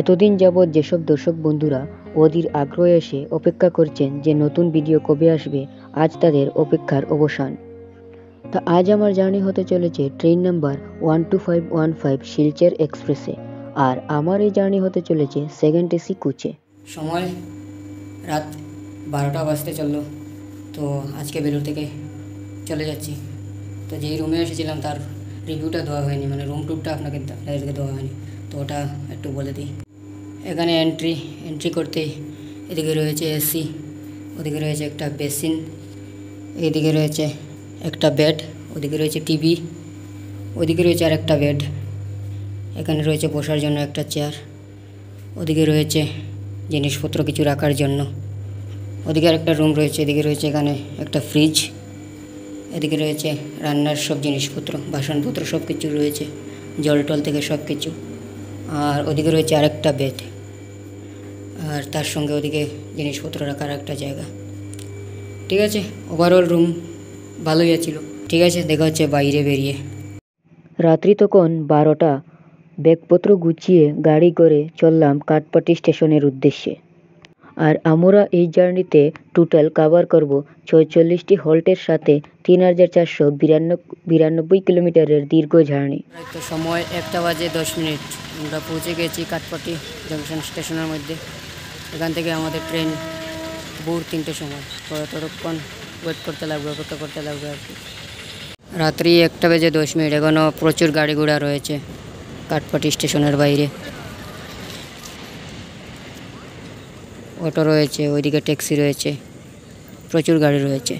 এতদিন যাবৎ যেসব দর্শক বন্ধুরা অধীর আগ্রহে এসে অপেক্ষা করছেন যে নতুন ভিডিও কবে আসবে, আজ তাদের অপেক্ষার অবসান। তা আজ আমার জার্নি হতে চলেছে ট্রেন নাম্বার 12515 শিলচর এক্সপ্রেসে, আর আমার এই জার্নি হতে চলেছে সেকেন্ড এসি কোচে। সময় রাত 12টা বাজতে চললো। তো আজকে বেলুর থেকে চলে যাচ্ছি। তো যেই রুমে এসেছিলাম তার রিভিউটা দেওয়া হয়নি, মানে রুম টুরটা আপনাকে দেওয়া হয়নি, তো ওটা একটু বলে দিই। এখানে এন্ট্রি করতেই এদিকে রয়েছে এসি, ওদিকে রয়েছে একটা বেসিন, এইদিকে রয়েছে একটা বেড, ওদিকে রয়েছে টিভি, ওদিকে রয়েছে আর একটা বেড, এখানে রয়েছে বসার জন্য একটা চেয়ার, ওদিকে রয়েছে জিনিসপত্র কিছু রাখার জন্য, ওদিকে আর একটা রুম রয়েছে, এদিকে রয়েছে এখানে একটা ফ্রিজ, এদিকে রয়েছে রান্নার সব জিনিসপত্র, বাসনপত্র সব কিছু রয়েছে, জল টল থেকে সব কিছু। আর ওদিকে রয়েছে আরেকটা বেড, আর তার সঙ্গে ওদিকে জিনিসপত্র রাখার একটা জায়গা। ঠিক আছে, ওভারঅল রুম ভালোই ছিল। ঠিক আছে, দেখা হচ্ছে বাইরে বেরিয়ে। রাত্রি তখন 12টা। ব্যাগপত্র গুছিয়ে গাড়ি করে চললাম কাঠপাটি স্টেশনের উদ্দেশ্যে। আর আমরা এই জার্নিতে টোটাল কভার করব 46টি হল্টের সাথে 3492 কিলোমিটারের দীর্ঘ জার্নি। তো সময় 1:10 আমরা পৌঁছে গেছি কাঠপাটি জংশন স্টেশনের মধ্যে। এখান থেকে আমাদের ট্রেন ভোর 3টের সময়, তো ততক্ষণ ওয়েট করতে লাগবে, অপেক্ষা করতে লাগবে আর কি। রাত্রি 1:10, এখনও প্রচুর গাড়ি ঘোড়া রয়েছে কাঠপাটি স্টেশনের বাইরে। অটো রয়েছে, ওইদিকে ট্যাক্সি রয়েছে, প্রচুর গাড়ি রয়েছে।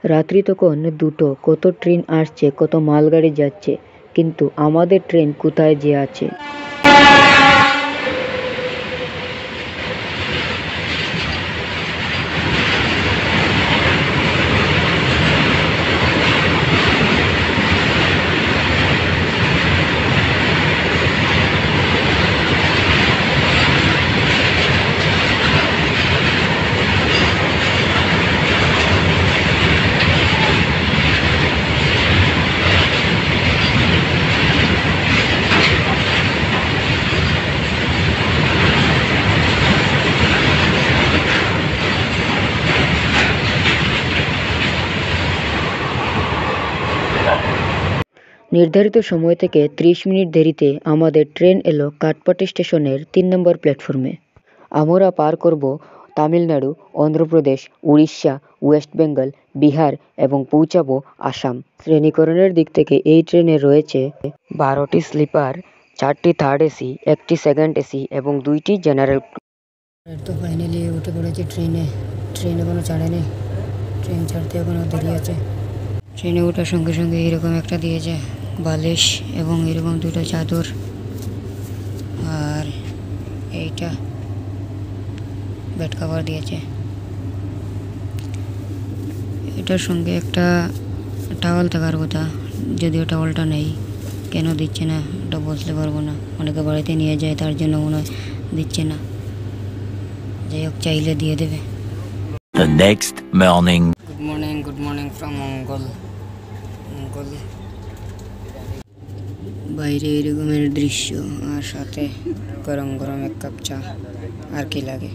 রাত্রি তখন 2টো। কত ট্রেন আসছে, কত মালগাড়ি যাচ্ছে, কিন্তু আমাদের ট্রেন কোথায় যে আছে। নির্ধারিত সময় থেকে 30 মিনিট দেরিতে আমাদের ট্রেন এলো কাঠপাটি স্টেশনের 3 নম্বর প্ল্যাটফর্মে। আমরা পার করব তামিলনাড়ু, অন্ধ্রপ্রদেশ, উড়িষ্যা, ওয়েস্ট বেঙ্গল, বিহার এবং পৌঁছাবো আসাম। শ্রেণীকরণের দিক থেকে এই ট্রেনে রয়েছে 12টি স্লিপার, 4টি থার্ড এসি, 1টি সেকেন্ড এসি এবং 2টি জেনারেল। তো ফাইনালি উঠে পড়েছি ট্রেনে। ট্রেন এখনও ছাড়েনি, ট্রেন ছাড়তে এখনও দেরি আছে। ট্রেনে ওঠার সঙ্গে সঙ্গে এরকম একটা দিয়েছে বালিশ এবং এরকম 2টা চাদর, আর এইটা বেড কভার দিয়েছে। এটার সঙ্গে একটা টাওয়াল থাকার কথা, যদিও টাওয়ালটা নেই। কেন দিচ্ছে না ওটা বলতে পারবো না, অনেকে বাড়িতে নিয়ে যায় তার জন্য মনে হয় দিচ্ছে না। যাই হোক, চাইলে দিয়ে দেবে। The next morning. Good morning from Mangal. বাইরে এরকমের দৃশ্য, আর সাথে গরম গরম 1 কাপ চা, আর কি লাগে।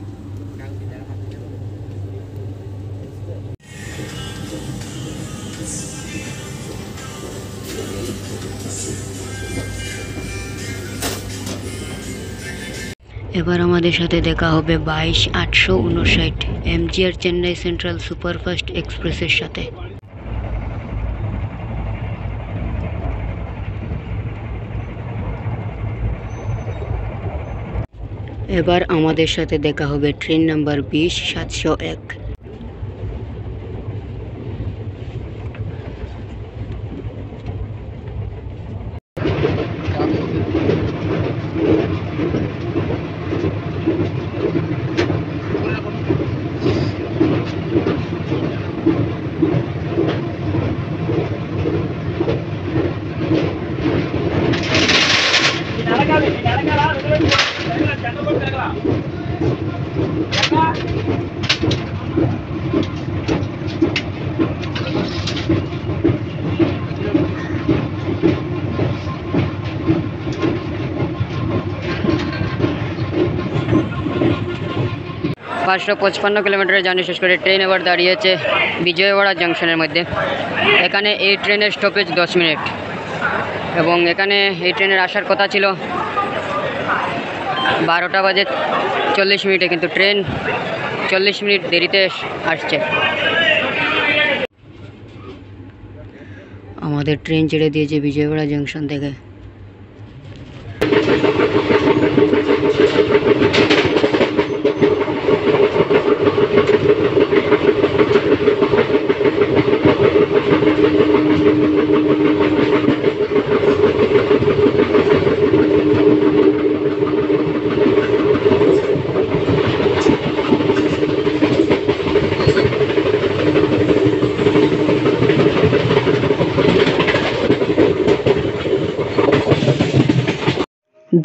এবার আমাদের সাথে দেখা হবে 22-859 MGR চেন্নাই সেন্ট্রাল সুপারফাস্ট এক্সপ্রেসের সাথে। এবার আমাদের সাথে দেখা হবে ট্রেন নাম্বার ২০-৭০১। পাঁচশো ৫৫ কিলোমিটারের জার্নি শেষ করে ট্রেন এবার দাঁড়িয়েছে বিজয়ওয়াড়া জাংশনের মধ্যে। এখানে এই ট্রেনের স্টপেজ 10 মিনিট এবং এখানে এই ট্রেনের আসার কথা ছিল 12:40 কিন্তু ট্রেন 40 মিনিট দেরিতে আসছে। আমাদের ট্রেন ছেড়ে দিয়েছে বিজয়ওয়াড়া জাংশন থেকে।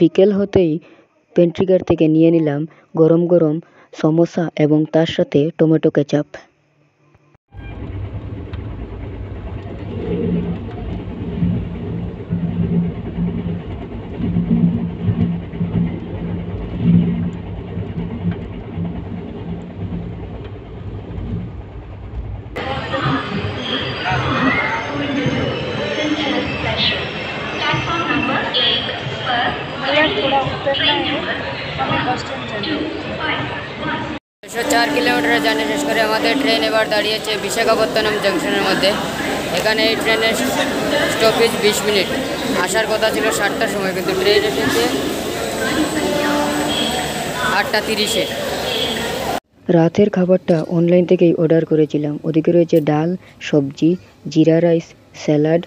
বিকেল হতেই পেন্ট্রিগার থেকে নিয়ে নিলাম গরম গরম সমোসা এবং তার সাথে টমেটো কেচাপ। দুশো 4 কিলোমিটারের জার্নি শেষ করে আমাদের ট্রেন এবার দাঁড়িয়েছে বিশাখাপত্তনম জাংশনের মধ্যে। এখানে এই ট্রেনের স্টপেজ 20 মিনিট। আসার কথা ছিল 7টার সময়, কিন্তু ট্রেন এসেছে 8:30-এ। রাতের খাবারটা অনলাইন থেকেই অর্ডার করেছিলাম। ওদিকে রয়েছে ডাল, সবজি, জিরা রাইস, স্যালাড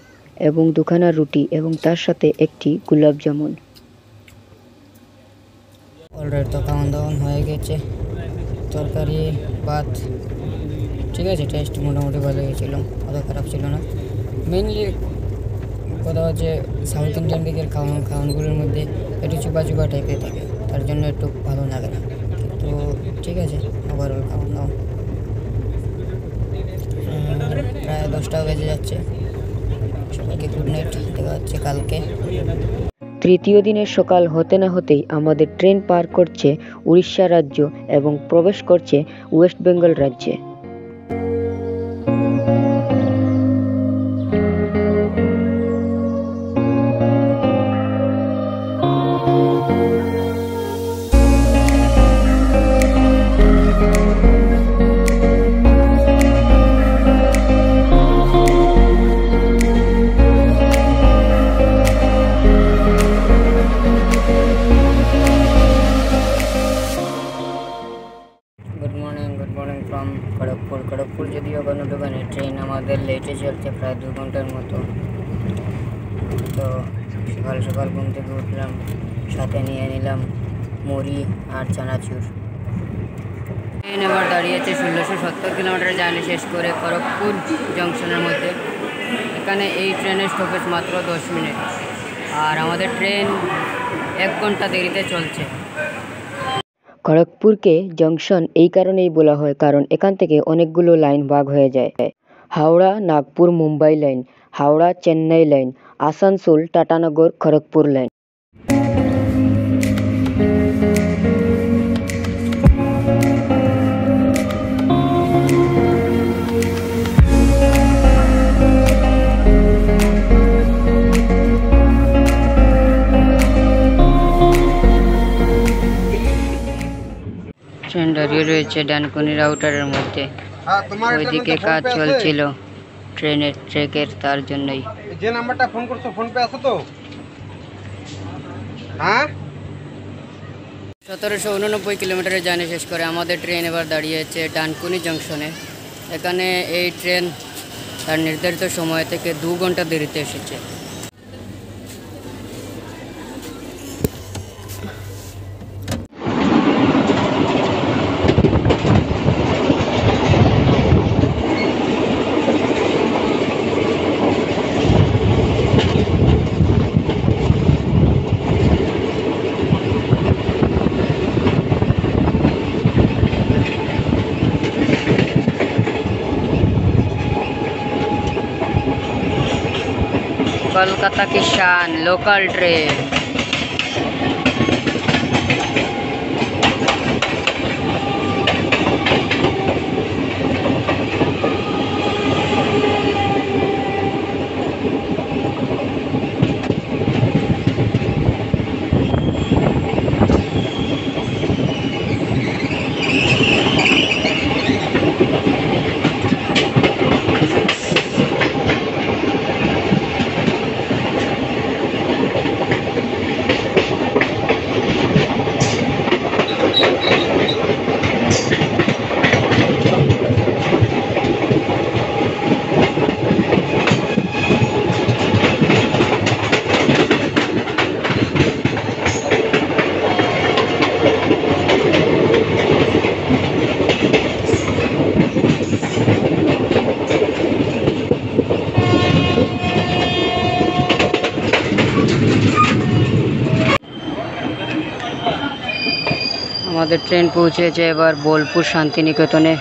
এবং দুখানা রুটি এবং তার সাথে একটি গোলাপ জামুন। অলরেডি তো খাওয়ান দাওয়ান হয়ে গেছে, তরকারি ভাত ঠিক আছে, টেস্ট মোটামুটি ভালো হয়েছিল, অত খারাপ ছিল না। মেনলি কথা হচ্ছে সাউথ ইন্ডিয়ান দিকের খাওয়ানগুলোর মধ্যে একটু চুপা চুপা টাইপের থাকে, তার জন্য একটু ভালো লাগে না, কিন্তু ঠিক আছে ওভারঅল খাওয়ান দাওয়ান। প্রায় 10টা বেজে যাচ্ছে। সবাইকে গুড নাইট, দেখা হচ্ছে কালকে। তৃতীয় দিনের সকাল হতে না হতেই আমাদের ট্রেন পার করছে উড়িষ্যা রাজ্য এবং প্রবেশ করছে ওয়েস্ট বেঙ্গল রাজ্যে। গুড মর্নিং ফ্রম খড়গপুর যদিও গণডোগানে ট্রেন আমাদের লেটে চলছে প্রায় 2 ঘন্টার মতো। তো সকাল সকাল ঘুম থেকে উঠলাম, সাথে নিয়ে নিলাম মুড়ি আর চানাচুর। ট্রেন এবার দাঁড়িয়েছে 1670 কিলোমিটার জার্নি শেষ করে খড়গপুর জংশনের মধ্যে। এখানে এই ট্রেনের স্টপেজ মাত্র 10 মিনিট আর আমাদের ট্রেন 1 ঘন্টা দেরিতে চলছে। খড়গপুরকে জংশন এই কারণেই বলা হয় কারণ এখান থেকে অনেকগুলো লাইন ভাগ হয়ে যায়। Howrah Nagpur Mumbai line, Howrah Chennai line, Asansol Tatanagar Kharagpur line. Train দাঁড়িয়ে রয়েছে ডানকুনি রাউটারের মধ্যে। ওইদিকে কাজ চলছিল ট্রেনের ট্র্যাকের, তার জন্যই। যে নাম্বারটা ফোন করছো ফোন পে আছে তো? হ্যাঁ 1789 কিলোমিটারের জার্নি শেষ করে আমাদের ট্রেন এবার দাঁড়িয়েছে ডানকুনি জংশনে। এখানে এই ট্রেন তার নির্ধারিত সময় থেকে 2 ঘন্টা দেরিতে এসেছে। কলকাতা की शान लोकल ट्रेन। আমাদের ট্রেন পৌঁছেছে এবার বোলপুর শান্তিনিকেতনে।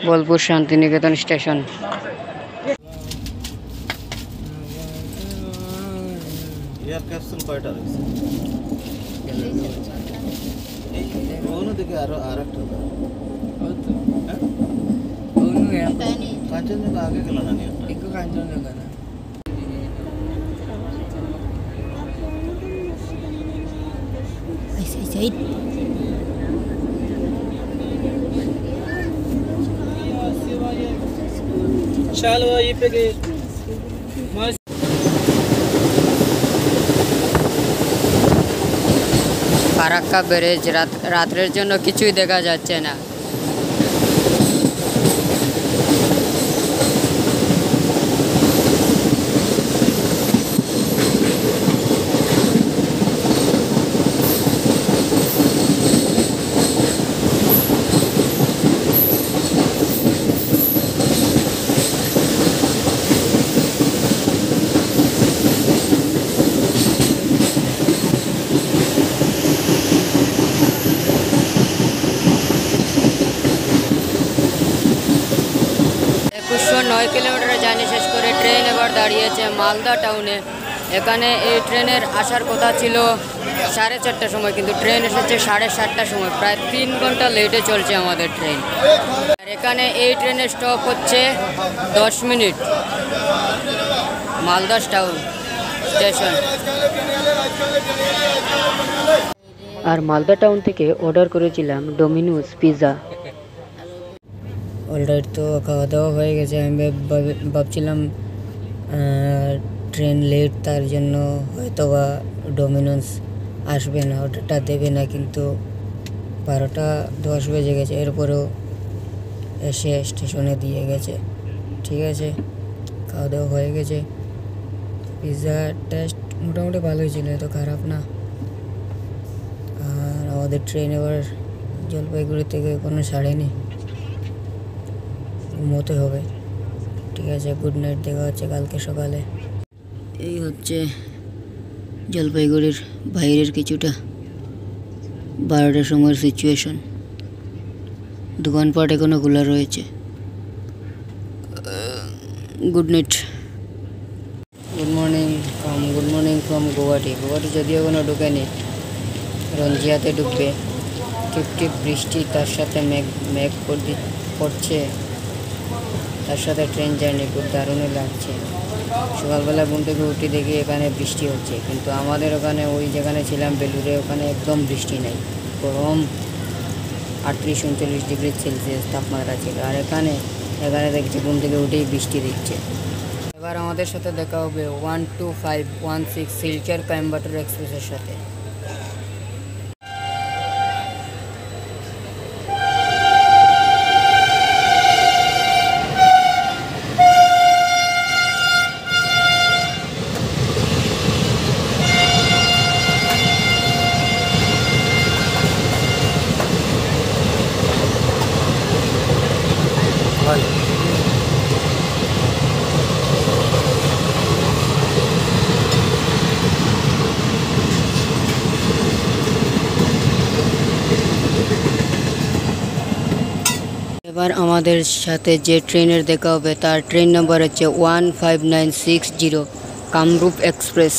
Bolpur Santiniketan station. Air capsule কয়টা রয়েছে? অন্যদিকে আরেকটা কাঞ্চনজঙ্ঘা আগে গেল না নিয়ে একটু কাঞ্চনজঙ্ঘা না चलो ये पे गए ফারাক্কা ব্যারেজ রাতের জন্য কিছুই দেখা যাচ্ছে না। নয় কিলোমিটারের জার্নি শেষ করে ট্রেন এবার দাঁড়িয়েছে মালদা টাউনে। এখানে এই ট্রেনের আসার কথা ছিল 4:30টার সময়, কিন্তু ট্রেন এসেছে 7:30টার সময়। প্রায় 3 ঘন্টা লেটে চলছে আমাদের ট্রেন। আর এখানে এই ট্রেনের স্টপ হচ্ছে 10 মিনিট মালদা টাউন স্টেশন। আর মালদা টাউন থেকে অর্ডার করেছিলাম ডোমিনোস পিৎজা। অলরাইট, তো খাওয়া দাওয়া হয়ে গেছে। আমি ভাবছিলাম ট্রেন লেট, তার জন্য হয়তো বা ডোমিনোস আসবে না, অর্ডারটা দেবে না, কিন্তু 12:10 বেজে গেছে। এরপরেও এসে স্টেশনে দিয়ে গেছে। ঠিক আছে, খাওয়া দাওয়া হয়ে গেছে। পিৎজার টেস্ট মোটামুটি ভালোই ছিল, এত খারাপ না। আর আমাদের ট্রেন এবার জলপাইগুড়ি থেকে কোনো ছাড়েনি, ঘুমোতে হবে। ঠিক আছে, গুড নাইট, দেখা হচ্ছে কালকে সকালে। এই হচ্ছে জলপাইগুড়ির বাইরের কিছুটা 12টার সময়ের সিচুয়েশন। দোকানপাট এখনো খোলা রয়েছে। Good night. Good morning from Guwahati. Guwahati যদিও এখনো ঢুকেনি, রঞ্জিয়াতে ঢুকবে। টিপ বৃষ্টি, তার সাথে মেঘ পড়ছে, তার সাথে ট্রেন জার্নি খুব দারুণই লাগছে। সকালবেলা ঘুম থেকে উঠে দেখি এখানে বৃষ্টি হচ্ছে, কিন্তু আমাদের ওখানে ওই যেখানে ছিলাম বেলুড়ে, ওখানে একদম বৃষ্টি নেই। গরম 38-39 ডিগ্রি সেলসিয়াস তাপমাত্রা ছিল। আর এখানে এখানে দেখছি ঘুম থেকে উঠেই বৃষ্টি দিচ্ছে। এবার আমাদের সাথে দেখা হবে 12516 শিলচর কোয়েম্বাটুর এক্সপ্রেসের সাথে। এবার আমাদের সাথে যে ট্রেনের দেখা হবে তার ট্রেন নাম্বার হচ্ছে 15960 কামরূপ এক্সপ্রেস।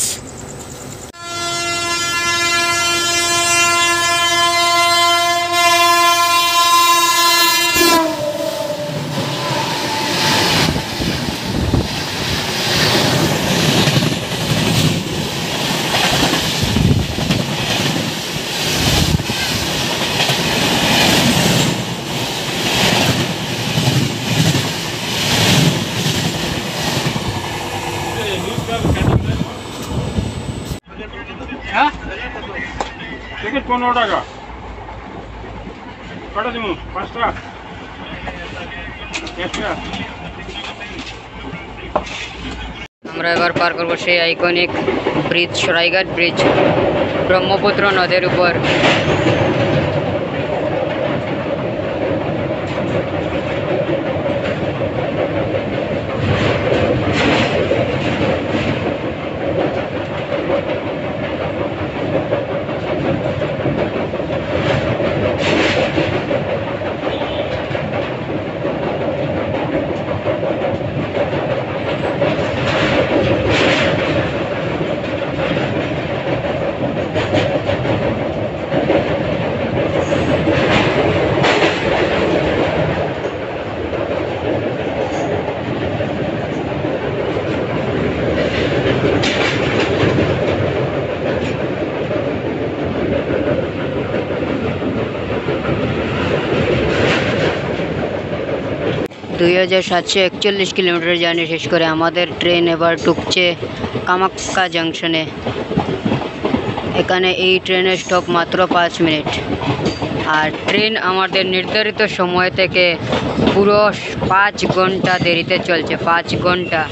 টিকিট 15 টাকা, কটা দিব? 5 টাকা, 1 টাকা। আমরা এবার পার করবো সেই iconic bridge, Saraighat bridge, Brahmaputra নদের উপর। দুই 2741 কিলোমিটার জার্নি শেষ করে আমাদের ট্রেন এবার ঢুকছে কামাখ্যা জাংশনে। এখানে এই ট্রেনের স্টপ মাত্র 5 মিনিট, আর ট্রেন আমাদের নির্ধারিত সময় থেকে পুরো 5 ঘন্টা দেরিতে চলছে। 5 ঘন্টা।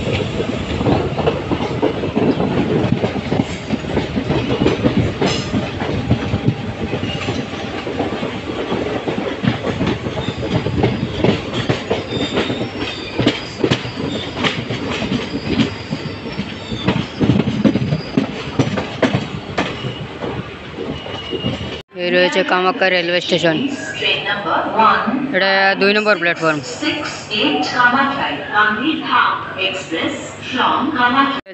এই রয়েছে কামাখ্যা রেলওয়ে স্টেশন। এটা 2 নম্বর প্ল্যাটফর্ম।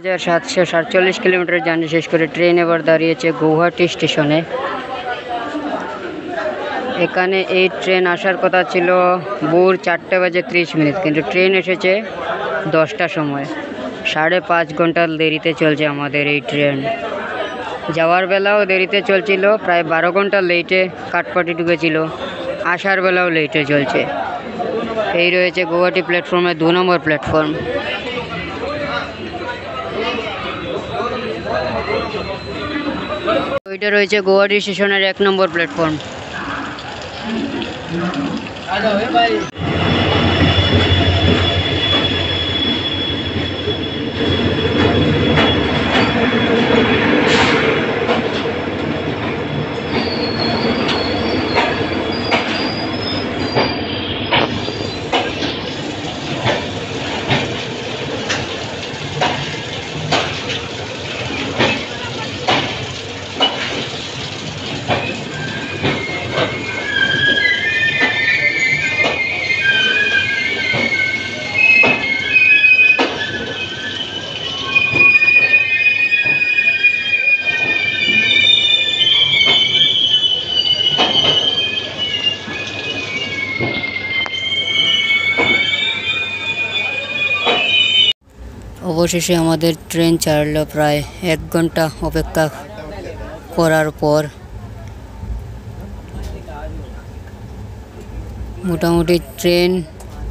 2747 কিলোমিটার জার্নি শেষ করে ট্রেন এবার দাঁড়িয়েছে গৌহাটি স্টেশনে। এখানে এই ট্রেন আসার কথা ছিল ভোর 4:30, কিন্তু ট্রেন এসেছে 10টার সময়। 5.5 ঘন্টা দেরিতে চলছে আমাদের এই ট্রেন। যাওয়ার বেলাও দেরিতে চলছিল, প্রায় 12 ঘন্টা লেটে কাঠপাটি ঢুকেছিল। আসার বেলাও লেটে চলছে। এই রয়েছে গৌহাটি প্ল্যাটফর্মে 2 নম্বর প্ল্যাটফর্ম। ওইটা রয়েছে গৌহাটি স্টেশনের 1 নম্বর প্ল্যাটফর্ম। অবশেষে আমাদের ট্রেন ছাড়লো প্রায় 1 ঘন্টা অপেক্ষা করার পর। মোটামুটি ট্রেন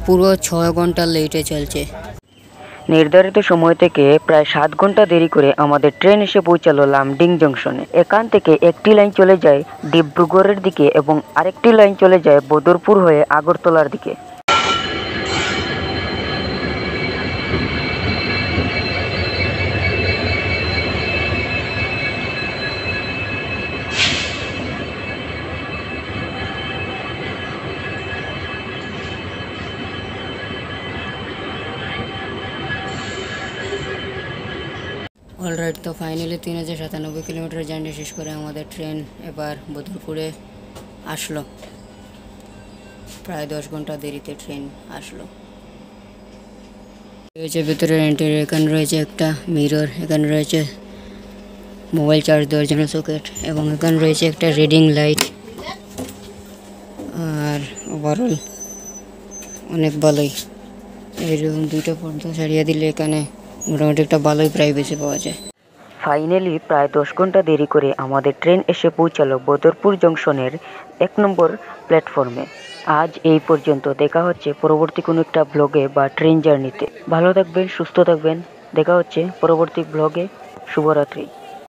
পুরো 6 ঘন্টা লেটে চলছে। নির্ধারিত সময় থেকে প্রায় 7 ঘন্টা দেরি করে আমাদের ট্রেন এসে পৌঁছালো লামডিং জংশনে। এখান থেকে একটি লাইন চলে যায় ডিব্রুগড়ের দিকে এবং আরেকটি লাইন চলে যায় বদরপুর হয়ে আগরতলার দিকে। অলরাইট, তো ফাইনালি 3097 কিলোমিটার জার্নি শেষ করে আমাদের ট্রেন এবার বদরপুরে আসলো। প্রায় 10 ঘন্টা দেরিতে ট্রেন আসলো। রয়েছে ভিতরের এন্ট্রি, এখানে রয়েছে একটা মিরর, এখানে রয়েছে মোবাইল চার্জ দেওয়ার জন্য সকেট, এবং এখানে রয়েছে একটা রিডিং লাইট। আর ওভারঅল অনেক ভালোই, এইরকম দুইটা পর্দা সারিয়ে দিলে এখানে মোটামুটি একটা ভালোই প্রাইভেসি পাওয়া যায়। ফাইনালি প্রায় 10 ঘন্টা দেরি করে আমাদের ট্রেন এসে পৌঁছালো বদরপুর জংশনের 1 নম্বর প্ল্যাটফর্মে। আজ এই পর্যন্ত, দেখা হচ্ছে পরবর্তী কোনো একটা ব্লগে বা ট্রেন জার্নিতে। ভালো থাকবেন, সুস্থ থাকবেন, দেখা হচ্ছে পরবর্তী ব্লগে। শুভরাত্রি।